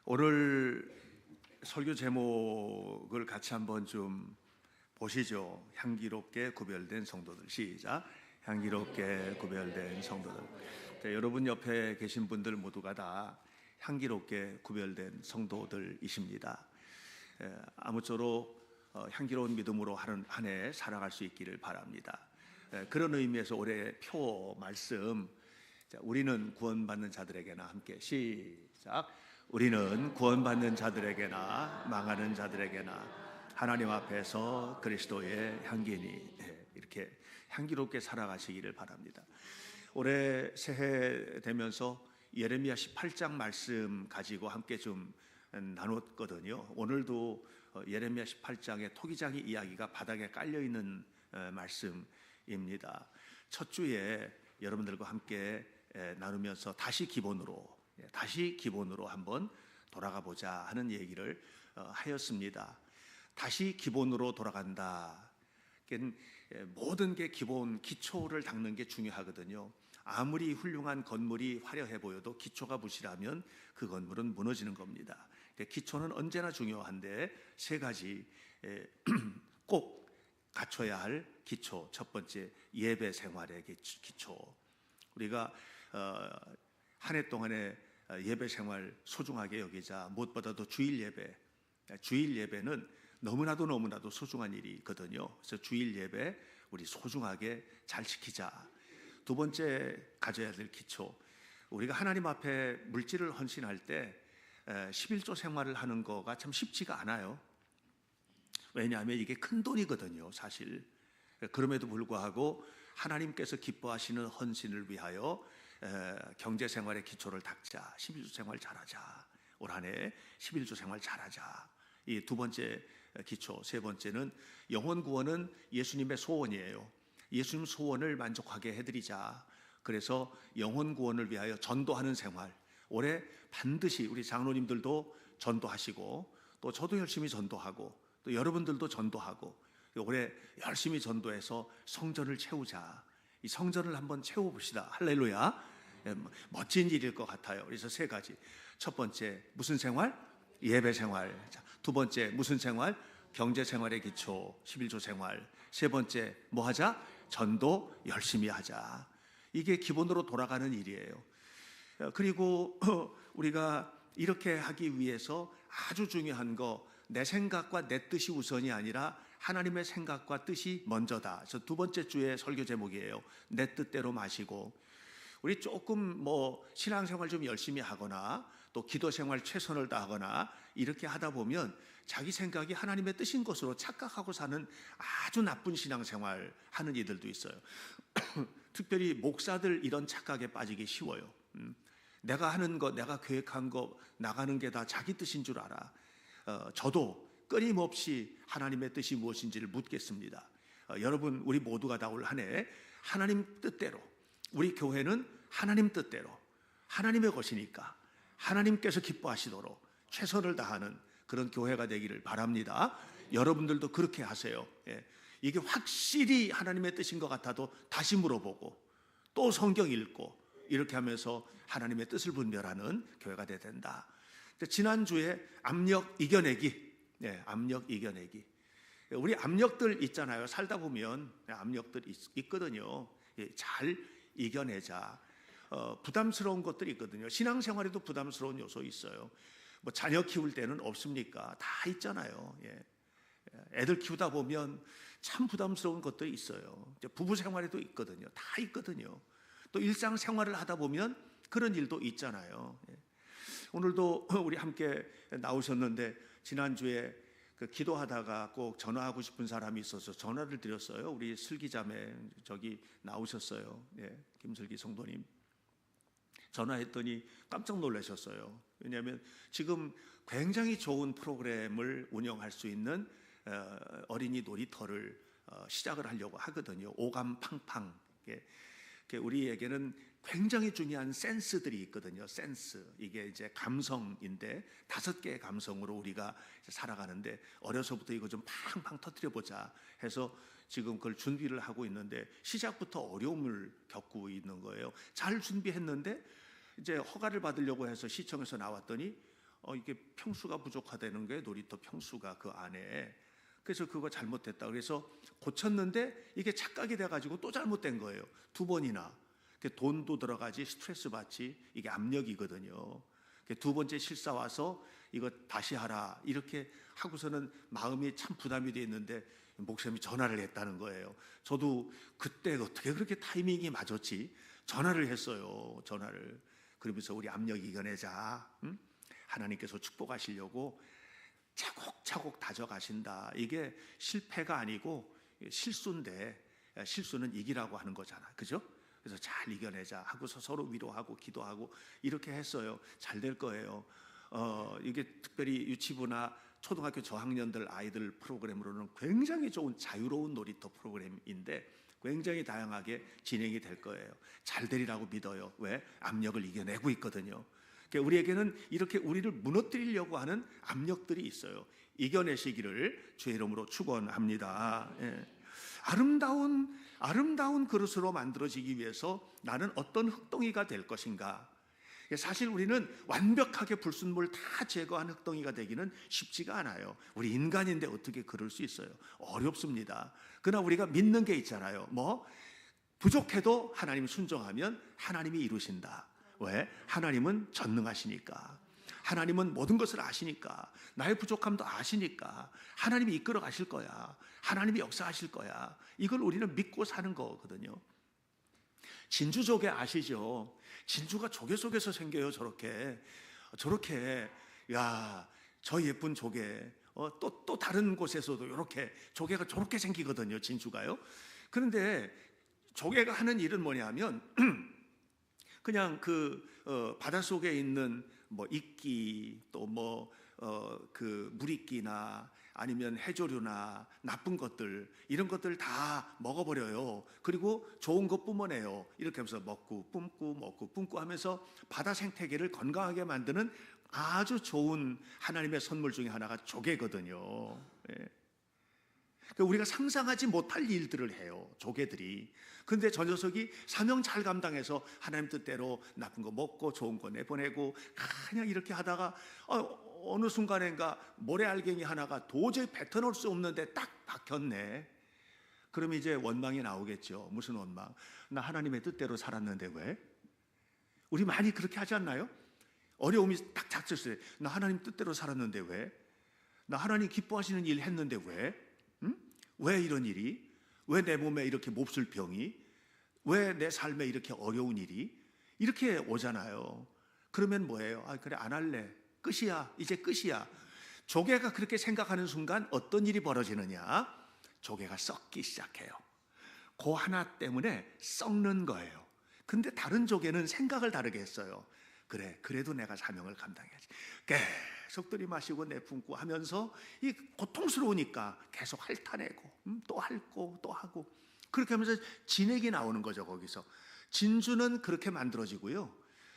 오늘 설교 제목을 같이 한번 좀 보시죠. 향기롭게 구별된 성도들. 시작. 향기롭게 구별된 성도들. 자, 여러분 옆에 계신 분들 모두가 다 향기롭게 구별된 성도들이십니다. 아무쪼록 향기로운 믿음으로 한 해 살아갈 수 있기를 바랍니다. 그런 의미에서 올해 표 말씀, 우리는 구원받는 자들에게나 함께 시작. 우리는 구원받는 자들에게나 망하는 자들에게나 하나님 앞에서 그리스도의 향기니, 이렇게 향기롭게 살아가시기를 바랍니다. 올해 새해 되면서 예레미야 18장 말씀 가지고 함께 좀 나눴거든요. 오늘도 예레미야 18장의 토기장이 이야기가 바닥에 깔려있는 말씀입니다. 첫 주에 여러분들과 함께 나누면서 다시 기본으로 한번 돌아가 보자 하는 얘기를 하였습니다. 다시 기본으로 돌아간다. 모든 게 기본, 기초를 닦는 게 중요하거든요. 아무리 훌륭한 건물이 화려해 보여도 기초가 부실하면 그 건물은 무너지는 겁니다. 기초는 언제나 중요한데 세 가지 꼭 갖춰야 할 기초. 첫 번째, 예배 생활의 기초. 우리가 한 해 동안의 예배 생활 소중하게 여기자. 무엇보다도 주일 예배는 너무나도 소중한 일이거든요. 그래서 주일 예배 우리 소중하게 잘 지키자. 두 번째 가져야 될 기초, 우리가 하나님 앞에 물질을 헌신할 때 11조 생활을 하는 거가 참 쉽지가 않아요. 왜냐하면 이게 큰 돈이거든요, 사실. 그럼에도 불구하고 하나님께서 기뻐하시는 헌신을 위하여 경제생활의 기초를 닦자. 11조 생활 잘하자. 올 한 해 11조 생활 잘하자. 이 두 번째 기초. 세 번째는 영혼 구원은 예수님의 소원이에요. 예수님 소원을 만족하게 해드리자. 그래서 영혼 구원을 위하여 전도하는 생활. 올해 반드시 우리 장로님들도 전도하시고, 또 저도 열심히 전도하고, 또 여러분들도 전도하고, 올해 열심히 전도해서 성전을 채우자. 이 성전을 한번 채워봅시다. 할렐루야. 멋진 일일 것 같아요. 그래서 세 가지. 첫 번째, 무슨 생활? 예배 생활. 두 번째, 무슨 생활? 경제 생활의 기초, 11조 생활. 세 번째, 뭐 하자? 전도 열심히 하자. 이게 기본으로 돌아가는 일이에요. 그리고 우리가 이렇게 하기 위해서 아주 중요한 거, 내 생각과 내 뜻이 우선이 아니라 하나님의 생각과 뜻이 먼저다. 그래서 두 번째 주의 설교 제목이에요. 내 뜻대로 마시고. 우리 조금 신앙생활 좀 열심히 하거나 또 기도생활 최선을 다하거나 이렇게 하다 보면 자기 생각이 하나님의 뜻인 것으로 착각하고 사는 아주 나쁜 신앙생활 하는 이들도 있어요. 특별히 목사들 이런 착각에 빠지기 쉬워요. 내가 하는 거, 내가 계획한 거, 나가는 게 다 자기 뜻인 줄 알아. 저도 끊임없이 하나님의 뜻이 무엇인지를 묻겠습니다. 여러분, 우리 모두가 다 올 한 해 하나님 뜻대로, 우리 교회는 하나님 뜻대로, 하나님의 것이니까 하나님께서 기뻐하시도록 최선을 다하는 그런 교회가 되기를 바랍니다. 여러분들도 그렇게 하세요. 이게 확실히 하나님의 뜻인 것 같아도 다시 물어보고 또 성경 읽고 이렇게 하면서 하나님의 뜻을 분별하는 교회가 돼야 된다. 지난주에 압력 이겨내기. 압력 이겨내기. 우리 압력들 있잖아요. 살다 보면 압력들 있거든요. 잘 이겨내자. 부담스러운 것들이 있거든요. 신앙생활에도 부담스러운 요소 있어요. 자녀 키울 때는 없습니까? 다 있잖아요. 애들 키우다 보면 참 부담스러운 것들이 있어요. 부부 생활에도 있거든요. 다 있거든요. 또 일상생활을 하다 보면 그런 일도 있잖아요. 오늘도 우리 함께 나오셨는데 지난주에 기도하다가 꼭 전화하고 싶은 사람이 있어서 전화를 드렸어요. 우리 슬기자매 저기 나오셨어요. 김슬기 성도님. 전화했더니 깜짝 놀라셨어요. 왜냐하면 지금 굉장히 좋은 프로그램을 운영할 수 있는 어린이 놀이터를 시작을 하려고 하거든요. 오감팡팡. 우리에게는 굉장히 중요한 센스들이 있거든요. 센스. 이게 이제 감성인데 5개의 감성으로 우리가 살아가는데 어려서부터 이거 좀 팡팡 터뜨려보자 해서 지금 그걸 준비를 하고 있는데 시작부터 어려움을 겪고 있는 거예요. 잘 준비했는데 이제 허가를 받으려고 해서 시청에서 나왔더니 이게 평수가 부족하다는 거예요. 놀이터 평수가 그 안에. 그래서 그거 잘못됐다. 그래서 고쳤는데 이게 착각이 돼가지고 또 잘못된 거예요. 2번이나. 돈도 들어가지, 스트레스 받지, 이게 압력이거든요. 2번째 실사 와서 이거 다시 하라 이렇게 하고서는 마음이 참 부담이 돼 있는데 목사님이 전화를 했다는 거예요. 저도 그때 어떻게 그렇게 타이밍이 맞았지? 전화를 했어요. 전화를. 그러면서 우리 압력 이겨내자. 응? 하나님께서 축복하시려고 차곡차곡 다져가신다. 이게 실패가 아니고 실수인데, 실수는 이기라고 하는 거잖아. 그죠? 그래서 잘 이겨내자 하고서 서로 위로하고 기도하고 이렇게 했어요. 잘 될 거예요. 이게 특별히 유치부나 초등학교 저학년들 아이들 프로그램으로는 굉장히 좋은 자유로운 놀이터 프로그램인데 굉장히 다양하게 진행이 될 거예요. 잘 되리라고 믿어요. 왜? 압력을 이겨내고 있거든요. 그러니까 우리에게는 이렇게 우리를 무너뜨리려고 하는 압력들이 있어요. 이겨내시기를 주의 이름으로 축원합니다. 예. 아름다운 그릇으로 만들어지기 위해서 나는 어떤 흙덩이가 될 것인가? 사실 우리는 완벽하게 불순물 다 제거한 흙덩이가 되기는 쉽지가 않아요. 우리 인간인데 어떻게 그럴 수 있어요? 어렵습니다. 그러나 우리가 믿는 게 있잖아요. 부족해도 하나님 순종하면 하나님이 이루신다. 왜? 하나님은 전능하시니까. 하나님은 모든 것을 아시니까. 나의 부족함도 아시니까. 하나님이 이끌어 가실 거야. 하나님이 역사하실 거야. 이걸 우리는 믿고 사는 거거든요. 진주조개 아시죠? 진주가 조개 속에서 생겨요. 저렇게 야, 저 예쁜 조개. 또 다른 곳에서도 이렇게 조개가 저렇게 생기거든요. 진주가요. 그런데 조개가 하는 일은 뭐냐면 그냥 바닷속에 있는 이끼 또 물이끼나 아니면 해조류나 나쁜 것들 이런 것들 다 먹어버려요. 그리고 좋은 거 뿜어내요. 이렇게 하면서 먹고 뿜고 하면서 바다 생태계를 건강하게 만드는 아주 좋은 하나님의 선물 중에 하나가 조개거든요. 예. 그러니까 우리가 상상하지 못할 일들을 해요. 조개들이. 근데 저 녀석이 사명 잘 감당해서 하나님 뜻대로 나쁜 거 먹고 좋은 거 내보내고 그냥 이렇게 하다가 어느 순간인가 모래알갱이 하나가 도저히 뱉어놓을 수 없는데 딱 박혔네. 그러면 이제 원망이 나오겠죠. 무슨 원망? 나 하나님의 뜻대로 살았는데 왜? 우리 많이 그렇게 하지 않나요? 어려움이 딱 닥쳤어요. 나 하나님 뜻대로 살았는데 왜? 나 하나님 기뻐하시는 일 했는데 왜? 응? 왜 이런 일이? 왜 내 몸에 이렇게 몹쓸 병이? 왜 내 삶에 이렇게 어려운 일이? 이렇게 오잖아요. 그러면 뭐예요? 그래 안 할래. 끝이야. 이제 끝이야. 조개가 그렇게 생각하는 순간 어떤 일이 벌어지느냐? 조개가 썩기 시작해요. 그 하나 때문에 썩는 거예요. 근데 다른 조개는 생각을 다르게 했어요. 그래, 그래도 내가 사명을 감당해야지. 계속 들이마시고 내뿜고 하면서 이 고통스러우니까 계속 핥아내고 또 핥고 또 하고 그렇게 하면서 진액이 나오는 거죠. 거기서 진주는 그렇게 만들어지고요.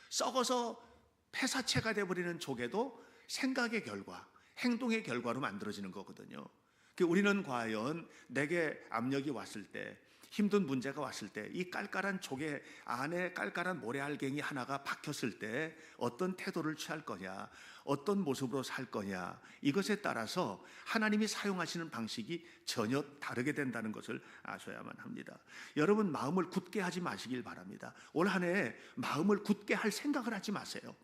썩어서 폐사체가 되어버리는 조개도 생각의 결과, 행동의 결과로 만들어지는 거거든요. 우리는 과연 내게 압력이 왔을 때, 힘든 문제가 왔을 때 이 깔깔한 조개 안에 깔깔한 모래알갱이 하나가 박혔을 때 어떤 태도를 취할 거냐, 어떤 모습으로 살 거냐, 이것에 따라서 하나님이 사용하시는 방식이 전혀 다르게 된다는 것을 아셔야만 합니다. 여러분 마음을 굳게 하지 마시길 바랍니다. 올 한 해 마음을 굳게 할 생각을 하지 마세요.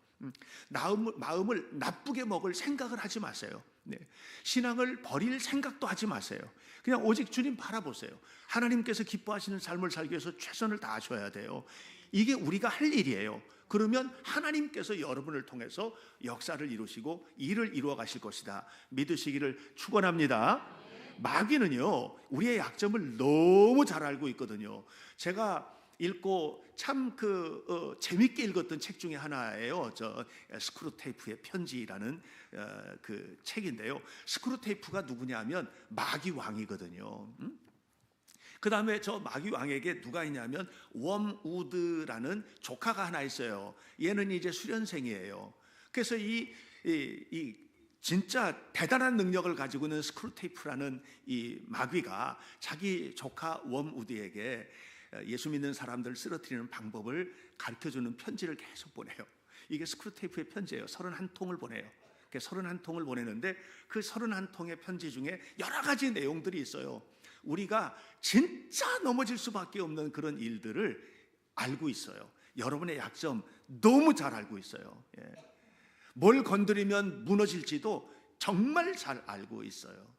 마음을 나쁘게 먹을 생각을 하지 마세요. 네. 신앙을 버릴 생각도 하지 마세요. 그냥 오직 주님 바라보세요. 하나님께서 기뻐하시는 삶을 살기 위해서 최선을 다하셔야 돼요. 이게 우리가 할 일이에요. 그러면 하나님께서 여러분을 통해서 역사를 이루시고 일을 이루어 가실 것이다. 믿으시기를 축원합니다. 마귀는요, 우리의 약점을 너무 잘 알고 있거든요. 제가 읽고 참 재밌게 읽었던 책 중에 하나예요. 스크루테이프의 편지라는 그 책인데요. 스크루테이프가 누구냐면 마귀 왕이거든요. 그 다음에 저 마귀 왕에게 누가 있냐면 웜우드라는 조카가 하나 있어요. 얘는 이제 수련생이에요. 그래서 이 진짜 대단한 능력을 가지고 있는 스크루테이프라는 이 마귀가 자기 조카 웜우드에게 예수 믿는 사람들을 쓰러뜨리는 방법을 가르쳐주는 편지를 계속 보내요. 이게 스크루테이프의 편지예요. 31통을 보내요. 31통을 보내는데 그 31통의 편지 중에 여러 가지 내용들이 있어요. 우리가 진짜 넘어질 수밖에 없는 그런 일들을 알고 있어요. 여러분의 약점 너무 잘 알고 있어요. 뭘 건드리면 무너질지도 정말 잘 알고 있어요.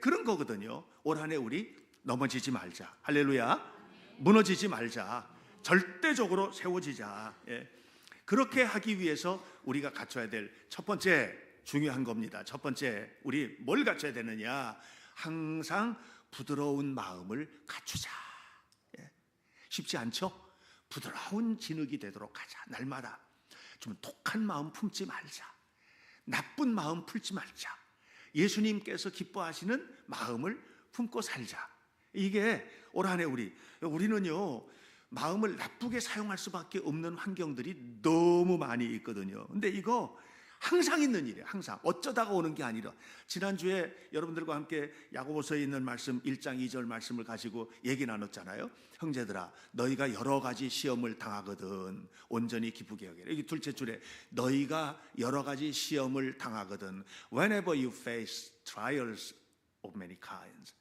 그런 거거든요. 올 한 해 우리 넘어지지 말자. 할렐루야. 무너지지 말자. 절대적으로 세워지자. 그렇게 하기 위해서 우리가 갖춰야 될 첫 번째 중요한 겁니다. 첫 번째, 우리 뭘 갖춰야 되느냐? 항상 부드러운 마음을 갖추자. 쉽지 않죠? 부드러운 진흙이 되도록 하자. 날마다 좀 독한 마음 품지 말자. 나쁜 마음 품지 말자. 예수님께서 기뻐하시는 마음을 품고 살자. 이게 올 한 해 우리는요, 마음을 나쁘게 사용할 수밖에 없는 환경들이 너무 많이 있거든요. 근데 이거 항상 있는 일이에요. 항상 어쩌다가 오는 게 아니라, 지난주에 여러분들과 함께 야고보서에 있는 말씀 1장 2절 말씀을 가지고 얘기 나눴잖아요. 형제들아, 너희가 여러 가지 시험을 당하거든 온전히 기쁘게 여기라. 여기 둘째 줄에 너희가 여러 가지 시험을 당하거든, whenever you face trials of many kinds.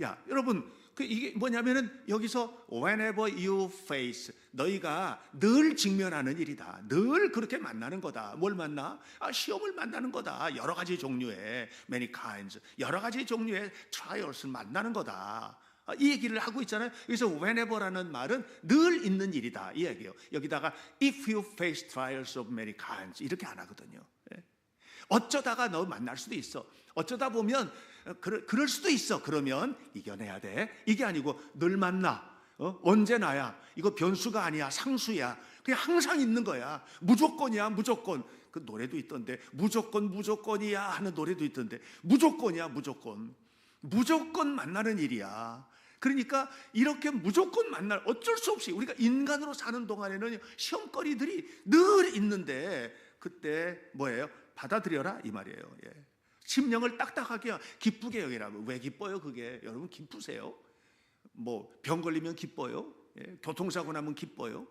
야, 여러분, 이게 뭐냐면은 여기서 whenever you face, 너희가 늘 직면하는 일이다. 늘 그렇게 만나는 거다. 뭘 만나? 시험을 만나는 거다. 여러 가지 종류의 many kinds, 여러 가지 종류의 trials를 만나는 거다. 이 얘기를 하고 있잖아요. 그래서 whenever라는 말은 늘 있는 일이다, 이 얘기예요. 여기다가 if you face trials of many kinds 이렇게 안 하거든요. 어쩌다가 너 만날 수도 있어. 어쩌다 보면 그럴 수도 있어. 그러면 이겨내야 돼. 이게 아니고 늘 만나. 언제나야. 이거 변수가 아니야. 상수야. 그냥 항상 있는 거야. 무조건이야. 무조건. 그 노래도 있던데, 무조건이야 하는 노래도 있던데, 무조건이야. 무조건 만나는 일이야. 그러니까 이렇게 무조건 만날, 어쩔 수 없이 우리가 인간으로 사는 동안에는 시험거리들이 늘 있는데, 그때 뭐예요? 받아들여라 이 말이에요. 심령을 딱딱하게 기쁘게 여기라고. 왜 기뻐요 그게? 여러분 기쁘세요? 뭐 병 걸리면 기뻐요? 교통사고 나면 기뻐요?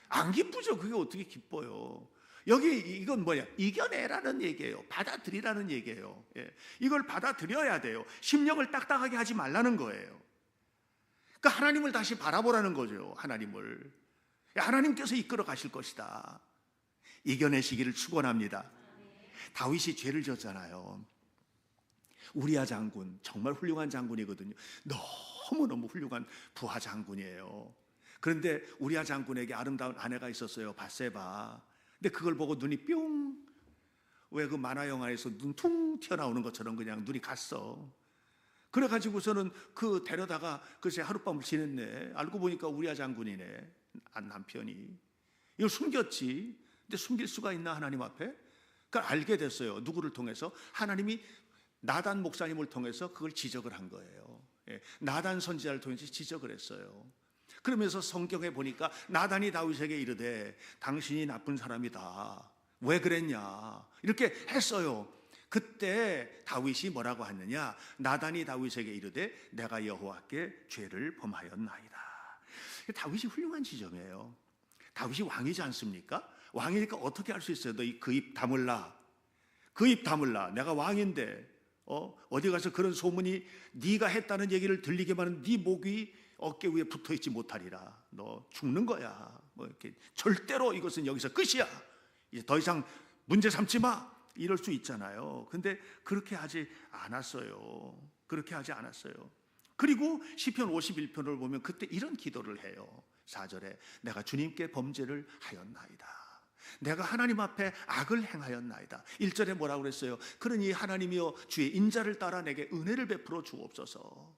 안 기쁘죠. 그게 어떻게 기뻐요? 여기 이건 뭐냐? 이겨내라는 얘기예요. 받아들이라는 얘기예요. 이걸 받아들여야 돼요. 심령을 딱딱하게 하지 말라는 거예요. 그러니까 하나님을 다시 바라보라는 거죠. 하나님께서 이끌어 가실 것이다. 이겨내시기를 축원합니다. 다윗이 죄를 졌잖아요. 우리야 장군, 정말 훌륭한 장군이거든요. 너무너무 훌륭한 부하 장군이에요. 그런데 우리야 장군에게 아름다운 아내가 있었어요. 밧세바. 근데 그걸 보고 눈이 뿅, 왜 그 만화 영화에서 눈 퉁 튀어나오는 것처럼 그냥 눈이 갔어. 그래가지고서는 그 데려다가 글쎄 하룻밤을 지냈네. 알고 보니까 우리야 장군이네, 남편이. 이걸 숨겼지. 근데 숨길 수가 있나 하나님 앞에? 그러니까 알게 됐어요. 누구를 통해서? 하나님이 나단 목사님을 통해서 그걸 지적을 한 거예요. 나단 선지자를 통해서 지적을 했어요. 그러면서 성경에 보니까 나단이 다윗에게 이르되 당신이 나쁜 사람이다. 왜 그랬냐? 이렇게 했어요. 그때 다윗이 뭐라고 했느냐? 나단이 다윗에게 이르되 내가 여호와께 죄를 범하였나이다. 다윗이 훌륭한 지점이에요. 다윗이 왕이지 않습니까? 왕이니까 어떻게 할 수 있어요? 너 그 입 다물라. 그 입 다물라. 내가 왕인데 어디 가서 그런 소문이 네가 했다는 얘기를 들리게만 하면 네 목이 어깨 위에 붙어있지 못하리라. 너 죽는 거야. 뭐 이렇게 절대로 이것은 여기서 끝이야. 이제 더 이상 문제 삼지 마. 이럴 수 있잖아요. 근데 그렇게 하지 않았어요. 그리고 시편 51편을 보면 그때 이런 기도를 해요. 4절에 내가 주님께 범죄를 하였나이다. 내가 하나님 앞에 악을 행하였나이다. 1절에 뭐라고 그랬어요? 그러니 하나님이여 주의 인자를 따라 내게 은혜를 베풀어 주옵소서.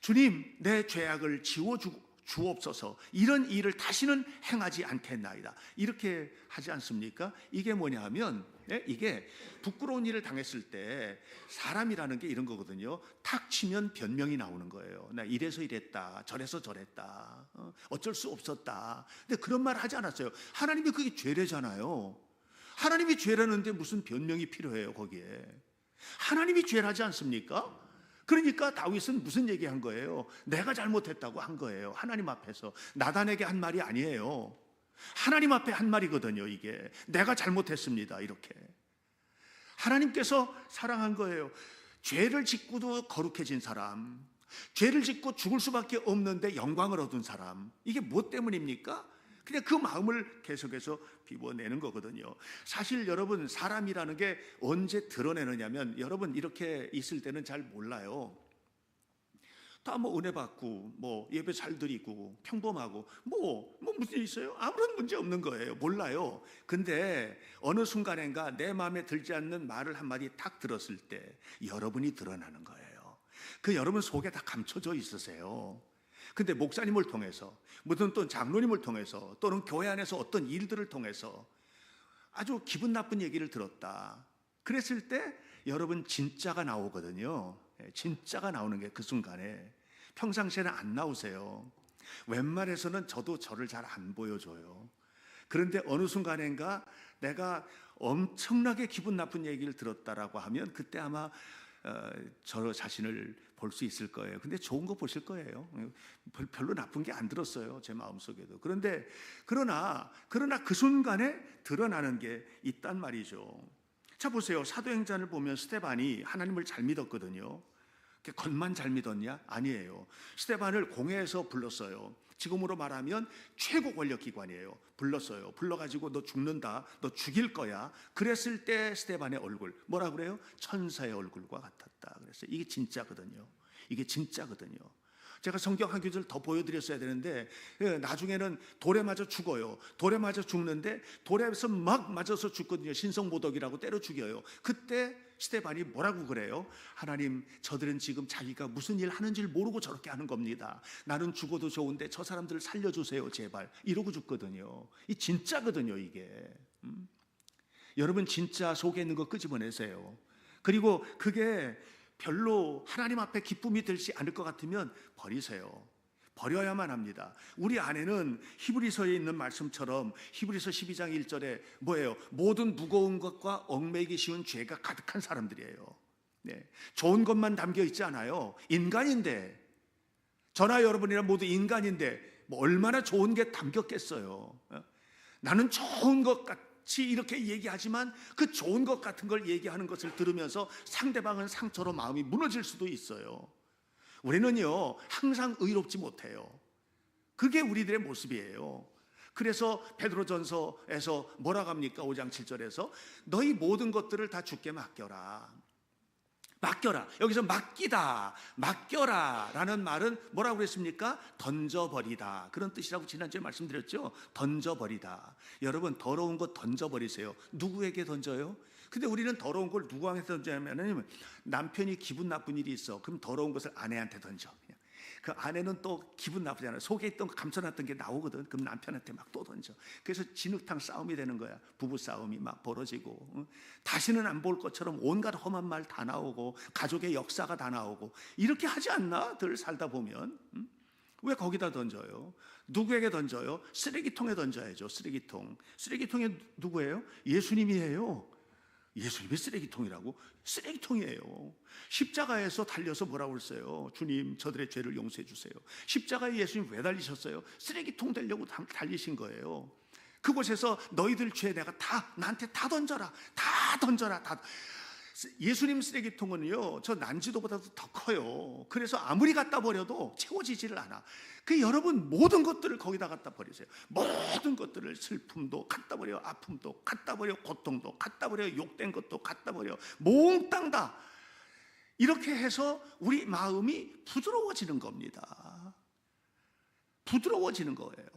주님, 내 죄악을 지워 주옵소서. 이런 일을 다시는 행하지 않겠나이다. 이렇게 하지 않습니까? 이게 뭐냐 하면, 이게 부끄러운 일을 당했을 때 사람이라는 게 이런 거거든요. 탁 치면 변명이 나오는 거예요. 나 이래서 이랬다, 저래서 저랬다, 어쩔 수 없었다. 근데 그런 말 하지 않았어요. 하나님이 그게 죄래잖아요. 하나님이 죄라는데 무슨 변명이 필요해요 거기에? 하나님이 죄라지 않습니까? 그러니까 다윗은 무슨 얘기한 거예요? 내가 잘못했다고 한 거예요. 하나님 앞에서. 나단에게 한 말이 아니에요. 하나님 앞에 한 말이거든요. 이게 내가 잘못했습니다. 이렇게. 하나님께서 사랑한 거예요. 죄를 짓고도 거룩해진 사람, 죄를 짓고 죽을 수밖에 없는데 영광을 얻은 사람, 이게 무엇 때문입니까? 그냥 그 마음을 계속해서 비워내는 거거든요. 사실 여러분, 사람이라는 게 언제 드러내느냐면, 여러분 이렇게 있을 때는 잘 몰라요. 다 뭐 은혜 받고 뭐 예배 잘 드리고 평범하고 뭐 무슨 일 있어요? 아무런 문제 없는 거예요. 몰라요. 근데 어느 순간인가 내 마음에 들지 않는 말을 한마디 탁 들었을 때 여러분이 드러나는 거예요. 그 여러분 속에 다 감춰져 있으세요. 근데 목사님을 통해서, 무슨 또 장로님을 통해서, 또는 교회 안에서 어떤 일들을 통해서 아주 기분 나쁜 얘기를 들었다, 그랬을 때 여러분 진짜가 나오거든요. 진짜가 나오는 게 그 순간에. 평상시에는 안 나오세요. 웬만해서는 저도 저를 잘 안 보여줘요. 그런데 어느 순간인가 내가 엄청나게 기분 나쁜 얘기를 들었다라고 하면 그때 아마 저 자신을 볼 수 있을 거예요. 근데 좋은 거 보실 거예요. 별로 나쁜 게 안 들었어요, 제 마음속에도. 그러나 그 순간에 드러나는 게 있단 말이죠. 자, 보세요. 사도행전을 보면 스데반이 하나님을 잘 믿었거든요. 겉만 잘 믿었냐? 아니에요. 스데반을 공회에서 불렀어요. 지금으로 말하면 최고 권력기관이에요. 불렀어요. 불러가지고 너 죽는다, 너 죽일 거야. 그랬을 때 스데반의 얼굴 뭐라 그래요? 천사의 얼굴과 같았다 그랬어요. 이게 진짜거든요. 이게 진짜거든요. 제가 성경 한 구절 더 보여드렸어야 되는데 나중에는 돌에 맞아 죽어요. 돌에 맞아 죽는데 돌에서 막 맞아서 죽거든요. 신성모독이라고 때려 죽여요. 그때 스데반이 뭐라고 그래요? 하나님, 저들은 지금 자기가 무슨 일 하는지를 모르고 저렇게 하는 겁니다. 나는 죽어도 좋은데 저 사람들을 살려주세요 제발, 이러고 죽거든요. 이 진짜거든요 이게. 여러분 진짜 속에 있는 거 끄집어내세요. 그리고 그게 별로 하나님 앞에 기쁨이 들지 않을 것 같으면 버리세요. 버려야만 합니다. 우리 안에는 히브리서에 있는 말씀처럼 히브리서 12장 1절에 뭐예요? 모든 무거운 것과 얽매이기 쉬운 죄가 가득한 사람들이에요. 네. 좋은 것만 담겨 있지 않아요. 인간인데, 저나 여러분이란 모두 인간인데 뭐 얼마나 좋은 게 담겼겠어요. 나는 좋은 것 같이 이렇게 얘기하지만 그 좋은 것 같은 걸 얘기하는 것을 들으면서 상대방은 상처로 마음이 무너질 수도 있어요. 우리는요 항상 의롭지 못해요. 그게 우리들의 모습이에요. 그래서 베드로전서에서 뭐라고 합니까? 5장 7절에서 너희 모든 것들을 다 주께 맡겨라. 맡겨라. 여기서 맡기다, 맡겨라 라는 말은 뭐라고 그랬습니까? 던져버리다, 그런 뜻이라고 지난주에 말씀드렸죠. 던져버리다. 여러분 더러운 것 던져버리세요. 누구에게 던져요? 근데 우리는 더러운 걸 누구한테 던져냐면, 남편이 기분 나쁜 일이 있어, 그럼 더러운 것을 아내한테 던져. 그 아내는 또 기분 나쁘잖아요. 속에 있던 거 감춰놨던 게 나오거든. 그럼 남편한테 막 또 던져. 그래서 진흙탕 싸움이 되는 거야. 부부 싸움이 막 벌어지고, 다시는 안 볼 것처럼 온갖 험한 말 다 나오고, 가족의 역사가 다 나오고, 이렇게 하지 않나? 늘 살다 보면. 왜 거기다 던져요? 누구에게 던져요? 쓰레기통에 던져야죠. 쓰레기통에 누구예요? 예수님이에요. 예수님이 쓰레기통이라고? 쓰레기통이에요. 십자가에서 달려서 뭐라고 했어요? 주님, 저들의 죄를 용서해 주세요. 십자가에 예수님 왜 달리셨어요? 쓰레기통 되려고 달리신 거예요. 그곳에서 너희들 죄 내가 나한테 다 던져라, 다 던져라, 다. 예수님 쓰레기통은요 저 난지도보다도 더 커요. 그래서 아무리 갖다 버려도 채워지지를 않아. 그 여러분 모든 것들을 거기다 갖다 버리세요. 모든 것들을, 슬픔도 갖다 버려, 아픔도 갖다 버려, 고통도 갖다 버려, 욕된 것도 갖다 버려, 몽땅 다. 이렇게 해서 우리 마음이 부드러워지는 겁니다. 부드러워지는 거예요.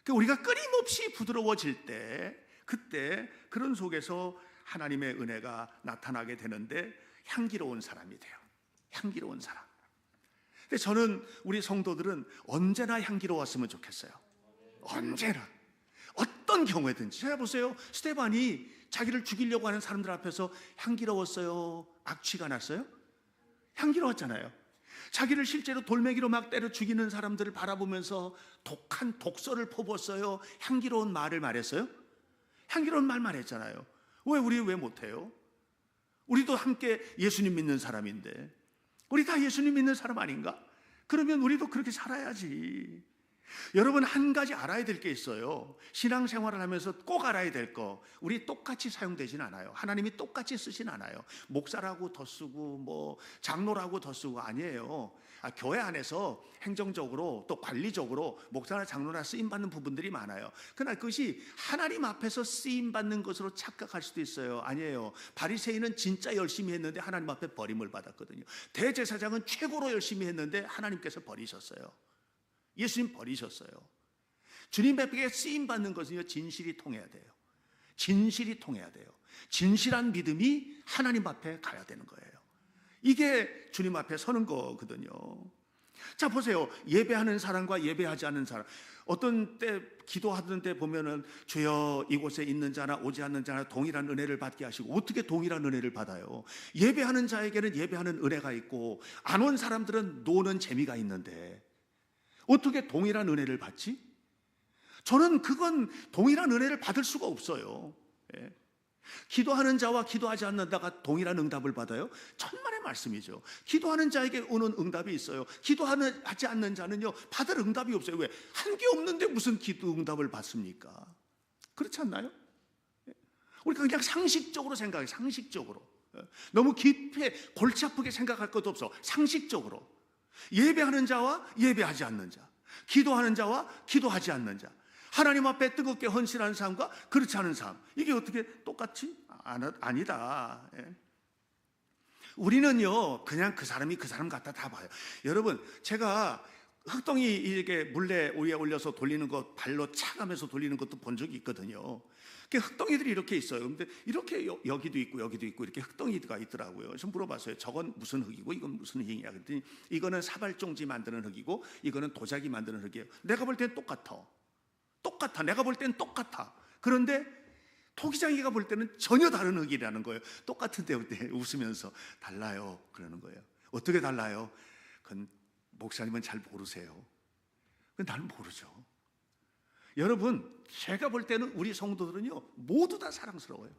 우리가 끊임없이 부드러워질 때, 그때 그런 속에서 하나님의 은혜가 나타나게 되는데 향기로운 사람이 돼요. 향기로운 사람. 근데 저는 우리 성도들은 언제나 향기로웠으면 좋겠어요. 언제나. 어떤 경우에든지. 찾아보세요. 스데반이 자기를 죽이려고 하는 사람들 앞에서 향기로웠어요? 악취가 났어요? 향기로웠잖아요. 자기를 실제로 돌멩이로 막 때려 죽이는 사람들을 바라보면서 독한 독서를 퍼부었어요? 향기로운 말을 말했어요? 향기로운 말 말했잖아요. 우리 왜 못해요? 우리도 함께 예수님 믿는 사람인데, 우리 다 예수님 믿는 사람 아닌가? 그러면 우리도 그렇게 살아야지. 여러분, 한 가지 알아야 될 게 있어요. 신앙생활을 하면서 꼭 알아야 될 거, 우리 똑같이 사용되진 않아요. 하나님이 똑같이 쓰진 않아요. 목사라고 더 쓰고 뭐 장로라고 더 쓰고 아니에요. 교회 안에서 행정적으로 또 관리적으로 목사나 장로나 쓰임받는 부분들이 많아요. 그러나 그것이 하나님 앞에서 쓰임받는 것으로 착각할 수도 있어요. 아니에요. 바리새인은 진짜 열심히 했는데 하나님 앞에 버림을 받았거든요. 대제사장은 최고로 열심히 했는데 하나님께서 버리셨어요. 예수님 버리셨어요. 주님에게 쓰임받는 것은요, 진실이 통해야 돼요. 진실이 통해야 돼요. 진실한 믿음이 하나님 앞에 가야 되는 거예요. 이게 주님 앞에 서는 거거든요. 자, 보세요. 예배하는 사람과 예배하지 않는 사람, 어떤 때 기도하던 때 보면은 주여 이곳에 있는 자나 오지 않는 자나 동일한 은혜를 받게 하시고, 어떻게 동일한 은혜를 받아요? 예배하는 자에게는 예배하는 은혜가 있고 안 온 사람들은 노는 재미가 있는데 어떻게 동일한 은혜를 받지? 저는 그건 동일한 은혜를 받을 수가 없어요. 예. 기도하는 자와 기도하지 않는 자가 동일한 응답을 받아요? 천만의 말씀이죠. 기도하는 자에게 오는 응답이 있어요. 기도하지 않는 자는요, 받을 응답이 없어요. 왜? 한 게 없는데 무슨 기도 응답을 받습니까? 그렇지 않나요? 우리가 그냥 상식적으로 생각해요. 상식적으로. 너무 깊게 골치 아프게 생각할 것도 없어. 상식적으로. 예배하는 자와 예배하지 않는 자, 기도하는 자와 기도하지 않는 자, 하나님 앞에 뜨겁게 헌신하는 삶과 그렇지 않은 삶, 이게 어떻게 똑같이? 아니다. 예. 우리는요, 그냥 그 사람이 그 사람 같다 다 봐요. 여러분, 제가 흙덩이 이렇게 물에 위에 올려서 돌리는 거, 발로 차가면서 돌리는 것도 본 적이 있거든요. 흙덩이들이 이렇게 있어요. 근데 이렇게 여기도 있고 여기도 있고 이렇게 흙덩이가 있더라고요. 좀 물어봤어요. 저건 무슨 흙이고 이건 무슨 흙이냐 그랬더니 이거는 사발종지 만드는 흙이고 이거는 도자기 만드는 흙이에요. 내가 볼 때는 똑같아. 내가 볼 때는 똑같아. 그런데 토기장이가 볼 때는 전혀 다른 흙이라는 거예요. 똑같은데 웃으면서 달라요 그러는 거예요. 어떻게 달라요? 그건 목사님은 잘 모르세요. 그건 나는 모르죠. 여러분, 제가 볼 때는 우리 성도들은요, 모두 다 사랑스러워요.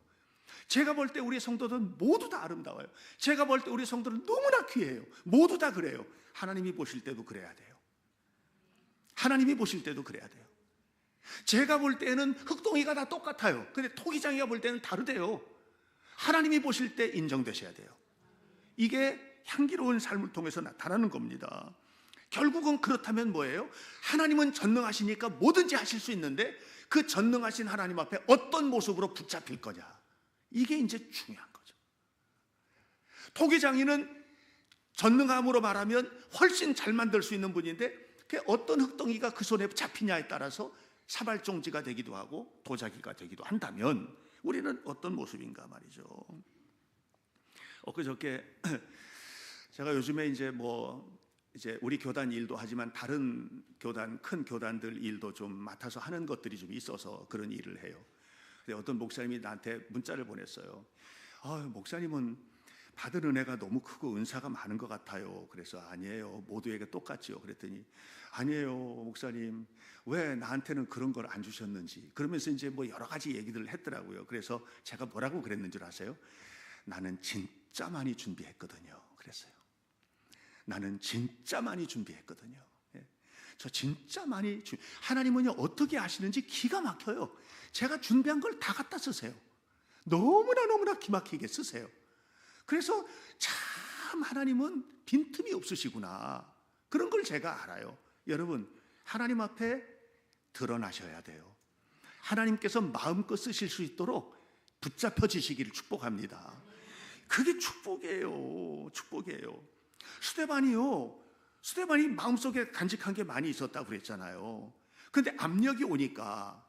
제가 볼 때 우리 성도들은 모두 다 아름다워요. 제가 볼 때 우리 성도들은 너무나 귀해요. 모두 다 그래요. 하나님이 보실 때도 그래야 돼요. 하나님이 보실 때도 그래야 돼요. 제가 볼 때는 흙동이가 다 똑같아요. 근데 토기장이가 볼 때는 다르대요. 하나님이 보실 때 인정되셔야 돼요. 이게 향기로운 삶을 통해서 나타나는 겁니다. 결국은 그렇다면 뭐예요? 하나님은 전능하시니까 뭐든지 하실 수 있는데 그 전능하신 하나님 앞에 어떤 모습으로 붙잡힐 거냐, 이게 이제 중요한 거죠. 토기장이는 전능함으로 말하면 훨씬 잘 만들 수 있는 분인데 그 어떤 흙덩이가 그 손에 잡히냐에 따라서 사발종지가 되기도 하고 도자기가 되기도 한다면 우리는 어떤 모습인가 말이죠. 엊그저께 제가 요즘에 이제 우리 교단 일도 하지만 다른 교단, 큰 교단들 일도 좀 맡아서 하는 것들이 좀 있어서 그런 일을 해요. 근데 어떤 목사님이 나한테 문자를 보냈어요. 목사님은 받은 은혜가 너무 크고 은사가 많은 것 같아요. 그래서 아니에요, 모두에게 똑같죠. 그랬더니 아니에요 목사님, 왜 나한테는 그런 걸 안 주셨는지, 그러면서 이제 여러 가지 얘기들을 했더라고요. 그래서 제가 뭐라고 그랬는 줄 아세요? 나는 진짜 많이 준비했거든요. 그랬어요. 나는 진짜 많이 준비했거든요. 저 진짜 많이 하나님은요, 어떻게 하시는지 기가 막혀요. 제가 준비한 걸 다 갖다 쓰세요. 너무나 기막히게 쓰세요. 그래서 참 하나님은 빈틈이 없으시구나, 그런 걸 제가 알아요. 여러분, 하나님 앞에 드러나셔야 돼요. 하나님께서 마음껏 쓰실 수 있도록 붙잡혀지시기를 축복합니다. 그게 축복이에요. 스데반이 마음속에 간직한 게 많이 있었다고 그랬잖아요. 근데 압력이 오니까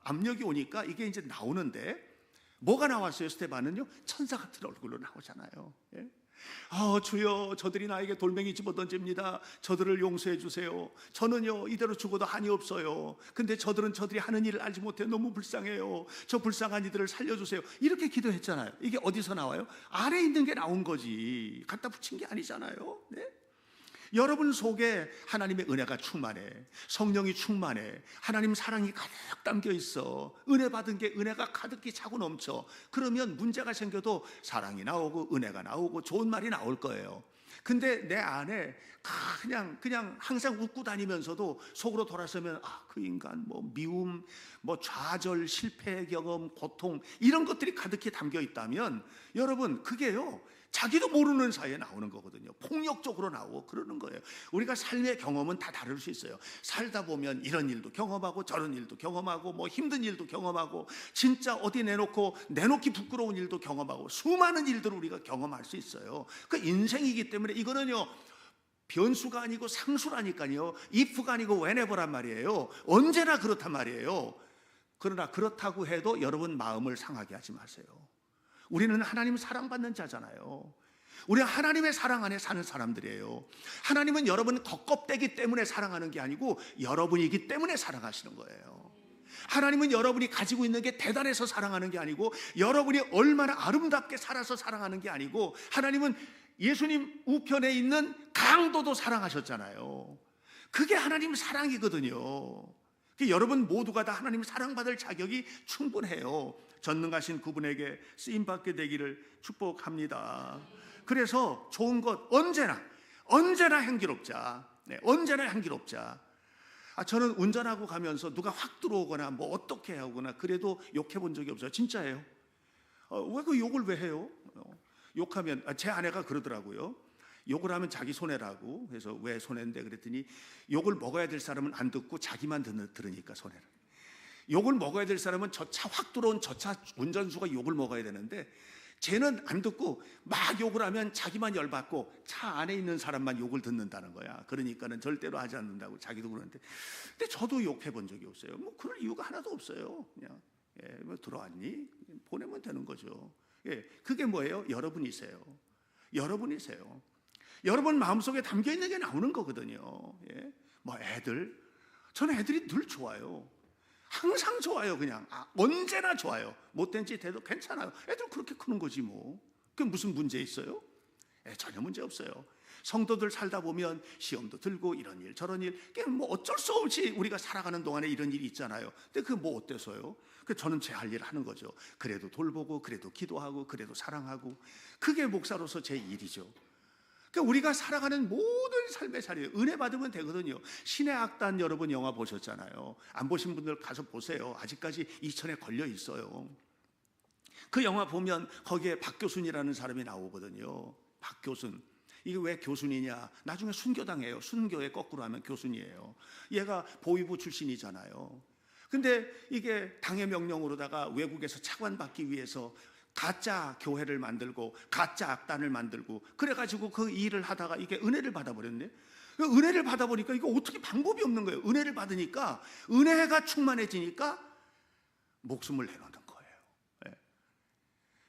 이게 이제 나오는데 뭐가 나왔어요? 스데반은요, 천사 같은 얼굴로 나오잖아요. 예? 주여, 저들이 나에게 돌멩이 집어던집니다. 저들을 용서해 주세요. 저는요, 이대로 죽어도 한이 없어요. 근데 저들이 하는 일을 알지 못해 너무 불쌍해요. 저 불쌍한 이들을 살려주세요. 이렇게 기도했잖아요. 이게 어디서 나와요? 아래에 있는 게 나온 거지, 갖다 붙인 게 아니잖아요. 네? 여러분 속에 하나님의 은혜가 충만해, 성령이 충만해, 하나님 사랑이 가득 담겨 있어, 은혜 받은 게 은혜가 가득히 차고 넘쳐. 그러면 문제가 생겨도 사랑이 나오고 은혜가 나오고 좋은 말이 나올 거예요. 근데 내 안에 그냥 항상 웃고 다니면서도 속으로 돌아서면 그 인간 뭐 미움, 뭐 좌절, 실패 경험, 고통 이런 것들이 가득히 담겨 있다면 여러분 그게요 자기도 모르는 사이에 나오는 거거든요. 폭력적으로 나오고 그러는 거예요. 우리가 삶의 경험은 다 다를 수 있어요. 살다 보면 이런 일도 경험하고 저런 일도 경험하고 뭐 힘든 일도 경험하고 진짜 어디 내놓기 부끄러운 일도 경험하고 수많은 일들을 우리가 경험할 수 있어요. 그 인생이기 때문에 이거는요 변수가 아니고 상수라니까요. if가 아니고 whenever란 말이에요. 언제나 그렇단 말이에요. 그러나 그렇다고 해도 여러분 마음을 상하게 하지 마세요. 우리는 하나님 사랑받는 자잖아요. 우리는 하나님의 사랑 안에 사는 사람들이에요. 하나님은 여러분 겉껍데기 때문에 사랑하는 게 아니고 여러분이기 때문에 사랑하시는 거예요. 하나님은 여러분이 가지고 있는 게 대단해서 사랑하는 게 아니고 여러분이 얼마나 아름답게 살아서 사랑하는 게 아니고 하나님은 예수님 우편에 있는 강도도 사랑하셨잖아요. 그게 하나님 사랑이거든요. 여러분 모두가 다 하나님 사랑받을 자격이 충분해요. 전능하신 그분에게 쓰임받게 되기를 축복합니다. 그래서 좋은 것 언제나 향기롭자. 언제나 향기롭자. 저는 운전하고 가면서 누가 확 들어오거나 뭐 어떻게 하거나 그래도 욕해 본 적이 없어요. 진짜예요. 왜 그 욕을 왜 해요? 욕하면 제 아내가 그러더라고요. 욕을 하면 자기 손해라고. 그래서 왜 손해인데 그랬더니 욕을 먹어야 될 사람은 안 듣고 자기만 들으니까 손해를. 욕을 먹어야 될 사람은 저 차 확 들어온 저 차 운전수가 욕을 먹어야 되는데 쟤는 안 듣고 막 욕을 하면 자기만 열받고 차 안에 있는 사람만 욕을 듣는다는 거야. 그러니까는 절대로 하지 않는다고 자기도 그러는데 근데 저도 욕해 본 적이 없어요. 뭐 그럴 이유가 하나도 없어요. 그냥 뭐 들어왔니? 보내면 되는 거죠. 그게 뭐예요? 여러분이세요. 여러분 마음속에 담겨 있는 게 나오는 거거든요. 뭐 저는 애들이 늘 좋아요. 항상 좋아요. 그냥 언제나 좋아요. 못된 짓 해도 괜찮아요. 애들 그렇게 크는 거지 뭐. 그게 무슨 문제 있어요? 전혀 문제 없어요. 성도들 살다 보면 시험도 들고 이런 일 저런 일 뭐 어쩔 수 없이 우리가 살아가는 동안에 이런 일이 있잖아요. 근데 그게 뭐 어때서요? 저는 제 할 일 하는 거죠. 그래도 돌보고 그래도 기도하고 그래도 사랑하고 그게 목사로서 제 일이죠. 우리가 살아가는 모든 삶의 자리에 은혜 받으면 되거든요. 신의 악단 여러분 영화 보셨잖아요. 안 보신 분들 가서 보세요. 아직까지 2000에 걸려 있어요. 그 영화 보면 거기에 박교순이라는 사람이 나오거든요. 박교순. 이게 왜 교순이냐? 나중에 순교당해요. 순교에 거꾸로 하면 교순이에요. 얘가 보위부 출신이잖아요. 근데 이게 당의 명령으로다가 외국에서 차관받기 위해서 가짜 교회를 만들고 가짜 악단을 만들고 그래가지고 그 일을 하다가 이게 은혜를 받아버렸네. 은혜를 받아보니까 이거 어떻게 방법이 없는 거예요. 은혜를 받으니까 은혜가 충만해지니까 목숨을 내놓는 거예요.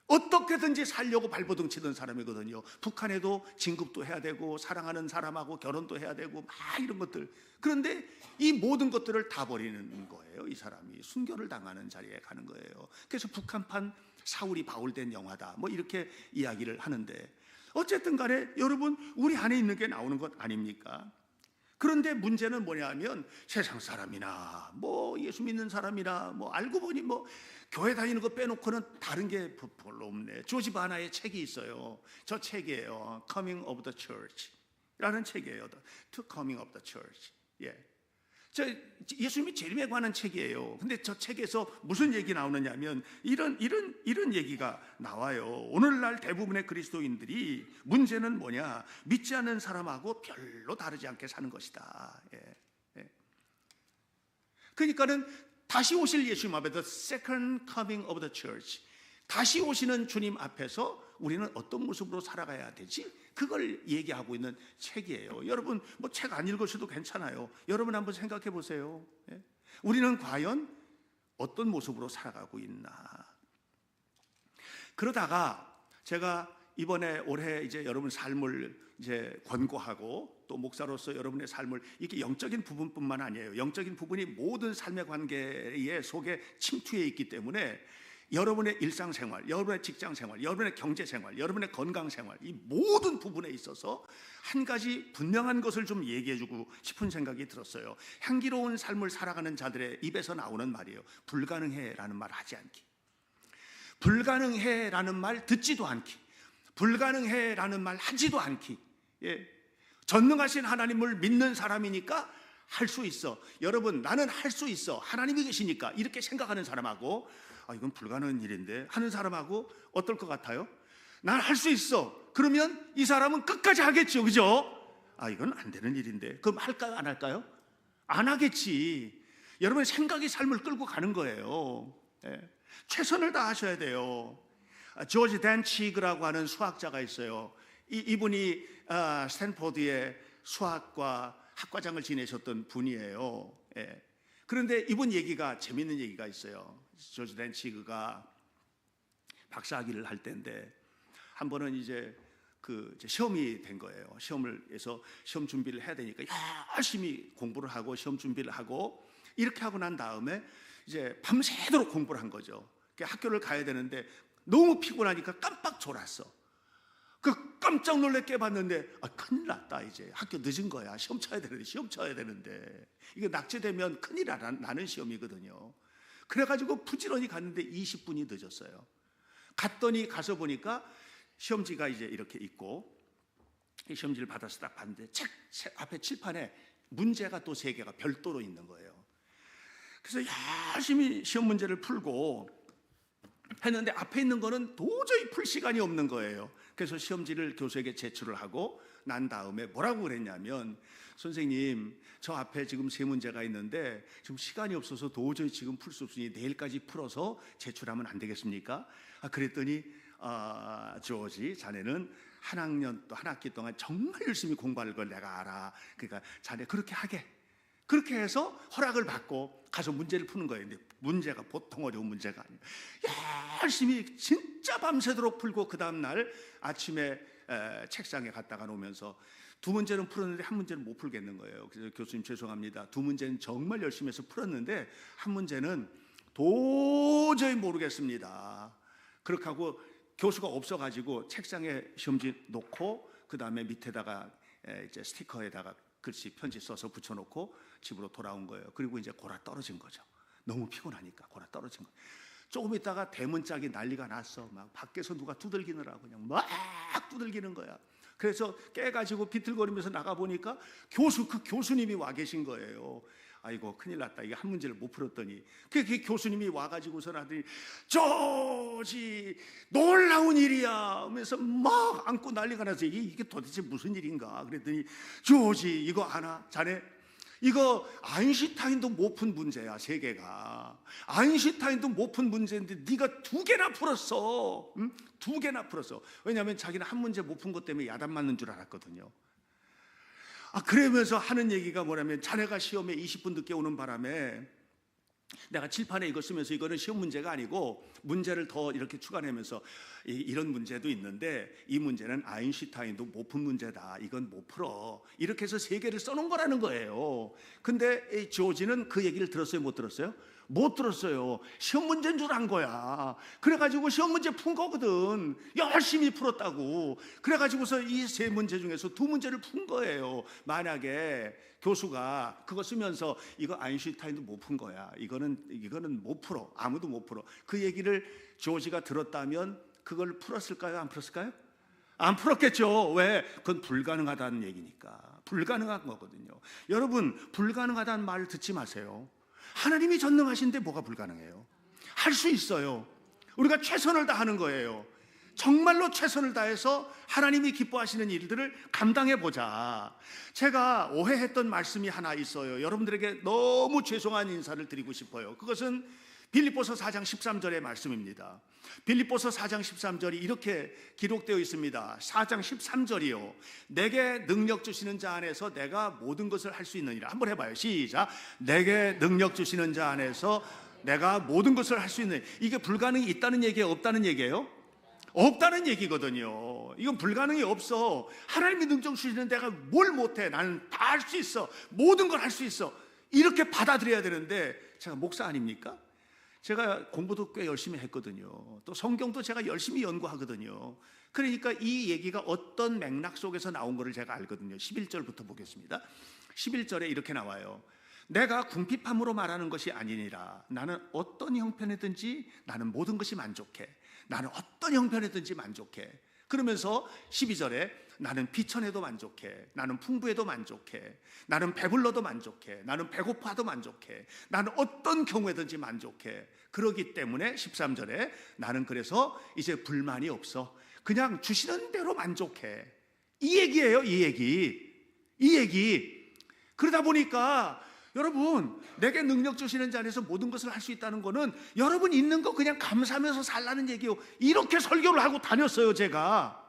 어떻게든지 살려고 발버둥 치던 사람이거든요. 북한에도 진급도 해야 되고 사랑하는 사람하고 결혼도 해야 되고 막 이런 것들. 그런데 이 모든 것들을 다 버리는 거예요. 이 사람이 순교를 당하는 자리에 가는 거예요. 그래서 북한판 사울이 바울된 영화다 뭐 이렇게 이야기를 하는데 어쨌든 간에 여러분 우리 안에 있는 게 나오는 것 아닙니까? 그런데 문제는 뭐냐면 세상 사람이나 뭐 예수 믿는 사람이나 뭐 알고 보니 뭐 교회 다니는 거 빼놓고는 다른 게 별로 없네. 조지 바나의 책이 있어요. 저 책이에요. Coming of the Church 라는 책이에요. To Coming of the Church. 저 예수님이 재림에 관한 책이에요. 근데 저 책에서 무슨 얘기 나오느냐면 이런 얘기가 나와요. 오늘날 대부분의 그리스도인들이 문제는 뭐냐? 믿지 않는 사람하고 별로 다르지 않게 사는 것이다. 그러니까는 다시 오실 예수님 앞에 the second coming of the church, 다시 오시는 주님 앞에서 우리는 어떤 모습으로 살아가야 되지? 그걸 얘기하고 있는 책이에요. 여러분 뭐 책 안 읽으셔도 괜찮아요. 여러분 한번 생각해 보세요. 우리는 과연 어떤 모습으로 살아가고 있나? 그러다가 제가 이번에 올해 이제 여러분 삶을 이제 권고하고 또 목사로서 여러분의 삶을 이렇게 영적인 부분뿐만 아니에요. 영적인 부분이 모든 삶의 관계의 속에 침투해 있기 때문에 여러분의 일상생활, 여러분의 직장생활, 여러분의 경제생활, 여러분의 건강생활 이 모든 부분에 있어서 한 가지 분명한 것을 좀 얘기해주고 싶은 생각이 들었어요. 향기로운 삶을 살아가는 자들의 입에서 나오는 말이에요. 불가능해라는 말 하지 않기, 불가능해라는 말 듣지도 않기, 불가능해라는 말 하지도 않기. 예. 전능하신 하나님을 믿는 사람이니까 할 수 있어. 여러분, 나는 할 수 있어. 하나님이 계시니까. 이렇게 생각하는 사람하고, 이건 불가능한 일인데 하는 사람하고 어떨 것 같아요? 난 할 수 있어. 그러면 이 사람은 끝까지 하겠죠. 그죠? 이건 안 되는 일인데. 그럼 할까요? 안 할까요? 안 하겠지. 여러분, 생각이 삶을 끌고 가는 거예요. 예. 최선을 다하셔야 돼요. 조지 댄치그라고 하는 수학자가 있어요. 이분이 스탠포드의 수학과 학과장을 지내셨던 분이에요. 예. 그런데 이분 얘기가 재밌는 얘기가 있어요. 조지 댄치그가 박사학위를 할 때인데 한 번은 이제 시험이 된 거예요. 시험을 해서 시험 준비를 해야 되니까 열심히 공부를 하고 시험 준비를 하고 이렇게 하고 난 다음에 이제 밤새도록 공부를 한 거죠. 학교를 가야 되는데 너무 피곤하니까 깜빡 졸았어. 깜짝 놀래 깨봤는데 큰일 났다. 이제 학교 늦은 거야. 시험 쳐야 되는데 이게 낙제되면 큰일 나는 시험이거든요. 그래가지고 부지런히 갔는데 20분이 늦었어요. 가서 보니까 시험지가 이제 이렇게 있고 이 시험지를 받아서 딱 봤는데 책 앞에 칠판에 문제가 또 3개가 별도로 있는 거예요. 그래서 열심히 시험 문제를 풀고 했는데 앞에 있는 거는 도저히 풀 시간이 없는 거예요. 그래서 시험지를 교수에게 제출을 하고 난 다음에 뭐라고 그랬냐면, 선생님, 저 앞에 지금 3문제가 있는데 지금 시간이 없어서 도저히 지금 풀 수 없으니 내일까지 풀어서 제출하면 안 되겠습니까? 그랬더니 조지, 자네는 한 학기 동안 정말 열심히 공부할 걸 내가 알아. 그러니까 자네 그렇게 해서 허락을 받고 가서 문제를 푸는 거예요. 근데 문제가 보통 어려운 문제가 아니에요. 열심히 진짜 밤새도록 풀고 그 다음날 아침에 책상에 갖다가 놓으면서 2문제는 풀었는데 1문제는 못 풀겠는 거예요. 그래서 교수님 죄송합니다. 2문제는 정말 열심히 해서 풀었는데 1문제는 도저히 모르겠습니다. 그렇게 하고 교수가 없어가지고 책상에 시험지 놓고 그 다음에 밑에다가 이제 스티커에다가 글씨 편지 써서 붙여놓고 집으로 돌아온 거예요. 그리고 이제 골아 떨어진 거죠. 너무 피곤하니까 골아 떨어진 거예요. 조금 있다가 대문짝이 난리가 났어. 막 밖에서 누가 두들기느라고 그냥 막 두들기는 거야. 그래서 깨가지고 비틀거리면서 나가보니까 교수님이 와 계신 거예요. 아이고 큰일 났다. 이게 한 문제를 못 풀었더니 그 교수님이 와가지고서 나더니 조지 놀라운 일이야 하면서 막 안고 난리가 나서 이게 도대체 무슨 일인가 그랬더니 조지 이거 아나? 자네 이거 아인슈타인도 못 푼 문제야. 3개가 아인슈타인도 못 푼 문제인데 네가 2개나 풀었어. 응? 2개나 풀었어. 왜냐하면 자기는 한 문제 못 푼 것 때문에 야단 맞는 줄 알았거든요. 그러면서 하는 얘기가 뭐냐면 자네가 시험에 20분 늦게 오는 바람에 내가 칠판에 이거 쓰면서 이거는 시험 문제가 아니고 문제를 더 이렇게 추가하면서 이런 문제도 있는데 이 문제는 아인슈타인도 못 푼 문제다. 이건 못 풀어. 이렇게 해서 3개를 써놓은 거라는 거예요. 근데 이 조지는 그 얘기를 들었어요? 못 들었어요? 못 들었어요. 시험 문제인 줄 안 거야. 그래가지고 시험 문제 푼 거거든. 열심히 풀었다고. 그래가지고서 이 3문제 중에서 2문제를 푼 거예요. 만약에 교수가 그거 쓰면서 이거 아인슈타인도 못 푼 거야. 이거는 못 풀어. 아무도 못 풀어. 그 얘기를 조지가 들었다면 그걸 풀었을까요? 안 풀었을까요? 안 풀었겠죠. 왜? 그건 불가능하다는 얘기니까. 불가능한 거거든요. 여러분, 불가능하다는 말을 듣지 마세요. 하나님이 전능하신데 뭐가 불가능해요? 할 수 있어요. 우리가 최선을 다하는 거예요. 정말로 최선을 다해서 하나님이 기뻐하시는 일들을 감당해 보자. 제가 오해했던 말씀이 하나 있어요. 여러분들에게 너무 죄송한 인사를 드리고 싶어요. 그것은 빌립보서 4장 13절의 말씀입니다. 빌립보서 4장 13절이 이렇게 기록되어 있습니다. 4장 13절이요. 내게 능력 주시는 자 안에서 내가 모든 것을 할 수 있느니라. 한번 해봐요. 시작. 내게 능력 주시는 자 안에서 내가 모든 것을 할 수 있는. 이게 불가능이 있다는 얘기예요? 없다는 얘기예요? 없다는 얘기거든요. 이건 불가능이 없어. 하나님이 능력 주시는 내가 뭘 못해. 나는 다 할 수 있어. 모든 걸 할 수 있어. 이렇게 받아들여야 되는데 제가 목사 아닙니까? 제가 공부도 꽤 열심히 했거든요. 또 성경도 제가 열심히 연구하거든요. 그러니까 이 얘기가 어떤 맥락 속에서 나온 거를 제가 알거든요. 11절부터 보겠습니다. 11절에 이렇게 나와요. 내가 궁핍함으로 말하는 것이 아니니라. 나는 어떤 형편이든지 나는 모든 것이 만족해. 나는 어떤 형편이든지 만족해. 그러면서 12절에 나는 비천해도 만족해, 나는 풍부해도 만족해, 나는 배불러도 만족해, 나는 배고파도 만족해, 나는 어떤 경우에든지 만족해. 그러기 때문에 13절에 나는 그래서 이제 불만이 없어, 그냥 주시는 대로 만족해. 이 얘기예요. 이 얘기. 그러다 보니까 여러분, 내게 능력 주시는 자 안에서 모든 것을 할 수 있다는 거는 여러분 있는 거 그냥 감사하면서 살라는 얘기요. 이렇게 설교를 하고 다녔어요, 제가.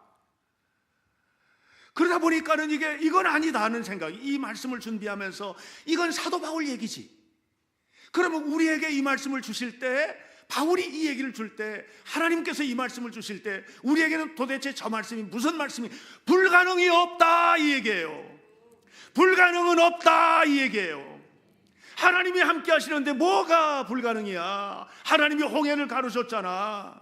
그러다 보니까는 이건 아니다 하는 생각이, 이 말씀을 준비하면서 이건 사도 바울 얘기지. 그러면 우리에게 이 말씀을 주실 때, 바울이 이 얘기를 줄 때, 하나님께서 이 말씀을 주실 때 우리에게는 도대체 저 말씀이 무슨 말씀이? 불가능이 없다 이 얘기예요. 불가능은 없다 이 얘기예요. 하나님이 함께 하시는데 뭐가 불가능이야? 하나님이 홍해를 가르셨잖아.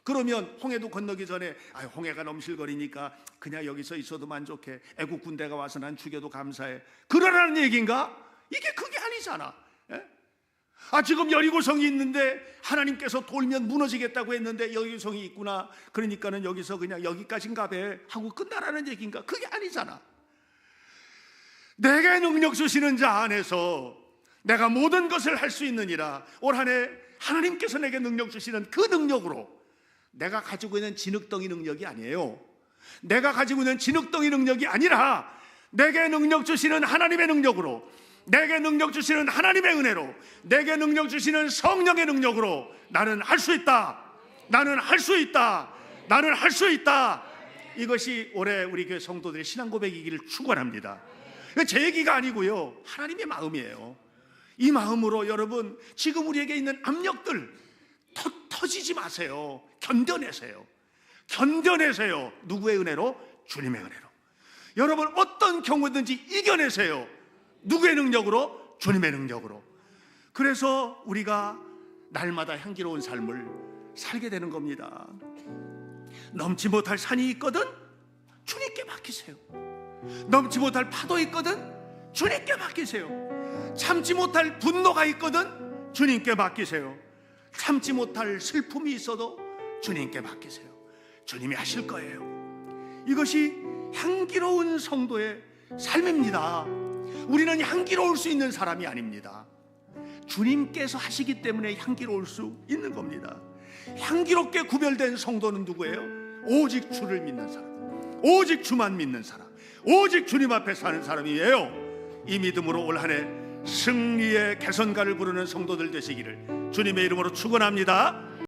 그러면 홍해도 건너기 전에 홍해가 넘실거리니까 그냥 여기서 있어도 만족해, 애국 군대가 와서 난 죽여도 감사해, 그러라는 얘기인가? 이게 그게 아니잖아. 지금 여리고성이 있는데 하나님께서 돌면 무너지겠다고 했는데 여리고성이 있구나, 그러니까는 여기서 그냥 여기까지인가 배 하고 끝나라는 얘기인가? 그게 아니잖아. 내게 능력 주시는 자 안에서 내가 모든 것을 할 수 있느니라. 올 한 해 하나님께서 내게 능력 주시는 그 능력으로, 내가 가지고 있는 진흙덩이 능력이 아니에요. 내가 가지고 있는 진흙덩이 능력이 아니라 내게 능력 주시는 하나님의 능력으로, 내게 능력 주시는 하나님의 은혜로, 내게 능력 주시는 성령의 능력으로 나는 할 수 있다. 나는 할 수 있다. 나는 할 수 있다. 이것이 올해 우리 교회 성도들의 신앙 고백이기를 축원합니다. 제 얘기가 아니고요, 하나님의 마음이에요. 이 마음으로 여러분, 지금 우리에게 있는 압력들 터지지 마세요. 견뎌내세요. 누구의 은혜로? 주님의 은혜로. 여러분 어떤 경우든지 이겨내세요. 누구의 능력으로? 주님의 능력으로. 그래서 우리가 날마다 향기로운 삶을 살게 되는 겁니다. 넘지 못할 산이 있거든 주님께 맡기세요. 넘지 못할 파도 있거든 주님께 맡기세요. 참지 못할 분노가 있거든 주님께 맡기세요. 참지 못할 슬픔이 있어도 주님께 맡기세요. 주님이 하실 거예요. 이것이 향기로운 성도의 삶입니다. 우리는 향기로울 수 있는 사람이 아닙니다. 주님께서 하시기 때문에 향기로울 수 있는 겁니다. 향기롭게 구별된 성도는 누구예요? 오직 주를 믿는 사람, 오직 주만 믿는 사람, 오직 주님 앞에 사는 사람이에요. 이 믿음으로 올 한 해 승리의 개선가를 부르는 성도들 되시기를 주님의 이름으로 축원합니다.